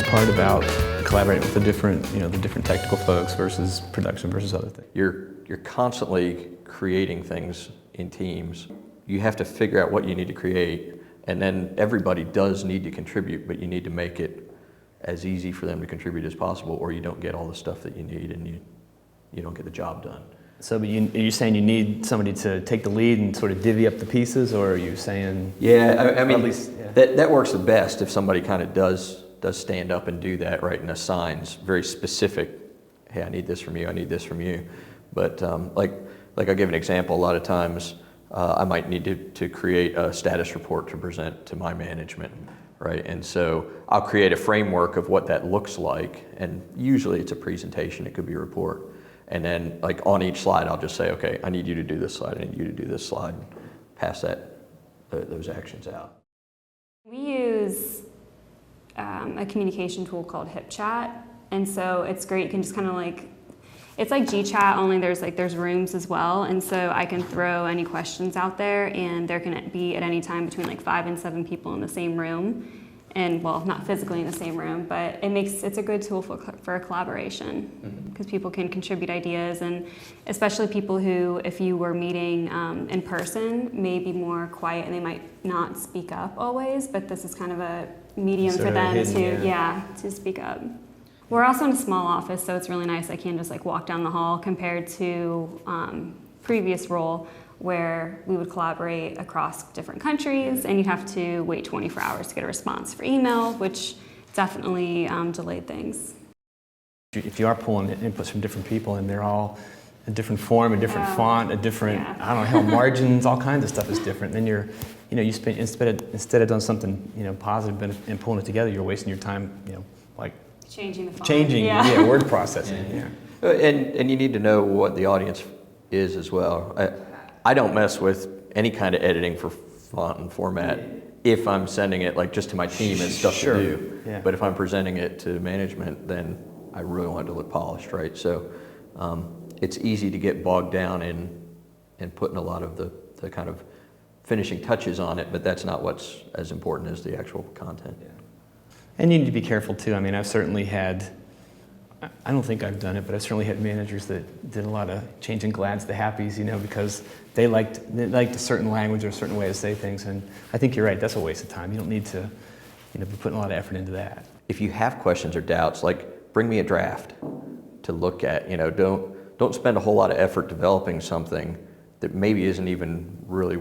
part about collaborating with the different technical folks versus production versus other things? You're constantly creating things in teams. You have to figure out what you need to create, and then everybody does need to contribute, but you need to make it as easy for them to contribute as possible, or you don't get all the stuff that you need and you don't get the job done. So are you saying you need somebody to take the lead and sort of divvy up the pieces, or are you saying? Yeah, I mean, at least, yeah. That works the best if somebody kind of does stand up and do that, right, and assigns very specific, hey, I need this from you, I need this from you. But like I'll give an example, a lot of times I might need to create a status report to present to my management, right? And so I'll create a framework of what that looks like, and usually it's a presentation, it could be a report. And then like on each slide, I'll just say, okay, I need you to do this slide, I need you to do this slide, and pass those actions out. We use a communication tool called HipChat, and so it's great. You can just kind of it's like GChat, only there's rooms as well, and so I can throw any questions out there, and there can be at any time between 5 and 7 people in the same room. And well, not physically in the same room, but it's a good tool for a collaboration, because people can contribute ideas, and especially people who, if you were meeting in person, may be more quiet and they might not speak up always, but this is kind of a medium for them to speak up. We're also in a small office, so it's really nice. I can just walk down the hall, compared to previous role, where we would collaborate across different countries, and you'd have to wait 24 hours to get a response for email, which definitely delayed things. If you are pulling inputs from different people and they're all a different form, a different font, a different, I don't know, how margins, all kinds of stuff is different, then you spend, instead of doing something positive and pulling it together, you're wasting your time, changing the font. Changing, word processing. Yeah. And you need to know what the audience is as well. I don't mess with any kind of editing for font and format if I'm sending it just to my team and stuff to do. Yeah. But if I'm presenting it to management, then I really want it to look polished, right? So it's easy to get bogged down in putting a lot of the kind of finishing touches on it, but that's not what's as important as the actual content. Yeah. And you need to be careful too. I mean, I've certainly had, I don't think I've done it, but I've certainly had managers that did a lot of changing glads to happies, because they liked a certain language or a certain way to say things. And I think you're right, that's a waste of time. You don't need to be putting a lot of effort into that. If you have questions or doubts, bring me a draft to look at. Don't spend a whole lot of effort developing something that maybe isn't even really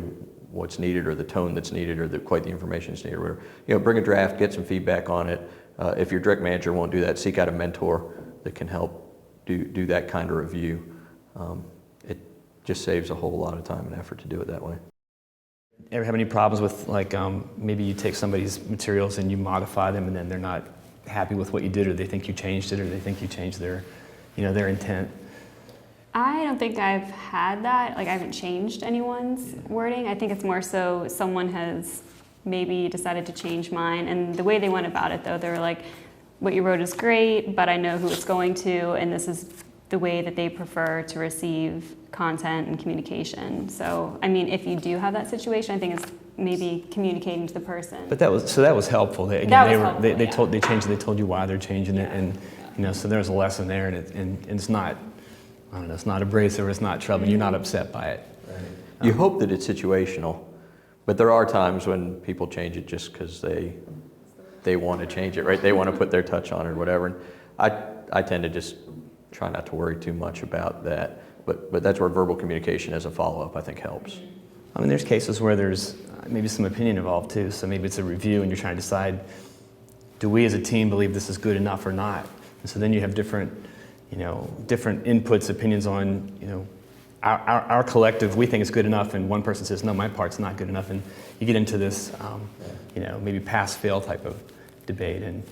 what's needed, or the tone that's needed, or quite the information that's needed, or whatever. Bring a draft, get some feedback on it. If your direct manager won't do that, seek out a mentor that can help do that kind of review. It just saves a whole lot of time and effort to do it that way. Ever have any problems with maybe you take somebody's materials and you modify them, and then they're not happy with what you did, or they think you changed it, or they think you changed their intent? I don't think I've had that. I haven't changed anyone's wording. I think it's more so someone has maybe decided to change mine, and the way they went about it, though, they were like, what you wrote is great, but I know who it's going to, and this is the way that they prefer to receive content and communication. So, I mean, if you do have that situation, I think it's maybe communicating to the person. But that was helpful. They told you why they're changing it, and so there's a lesson there, and it's not, I don't know, it's not abrasive, it's not trouble, you're not upset by it. Right. You hope that it's situational, but there are times when people change it just because they want to change it, right? They want to put their touch on it or whatever. And I tend to just try not to worry too much about that. But that's where verbal communication as a follow-up, I think, helps. I mean, there's cases where there's maybe some opinion involved too. So maybe it's a review and you're trying to decide, do we as a team believe this is good enough or not? And so then you have different inputs, opinions on, our collective, we think it's good enough, and one person says, no, my part's not good enough, and you get into this, maybe pass-fail type of debate, and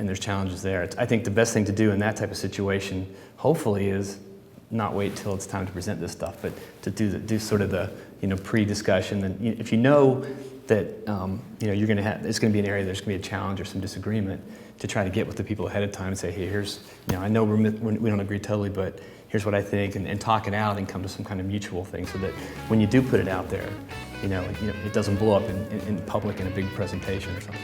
there's challenges there. I think the best thing to do in that type of situation, hopefully, is not wait till it's time to present this stuff, but to do sort of the pre-discussion. And if you know that you're going to have, it's going to be an area there's going to be a challenge or some disagreement, to try to get with the people ahead of time and say, hey, here's, I know we don't agree totally, but here's what I think, and talk it out and come to some kind of mutual thing, so that when you do put it out there, it doesn't blow up in public in a big presentation or something.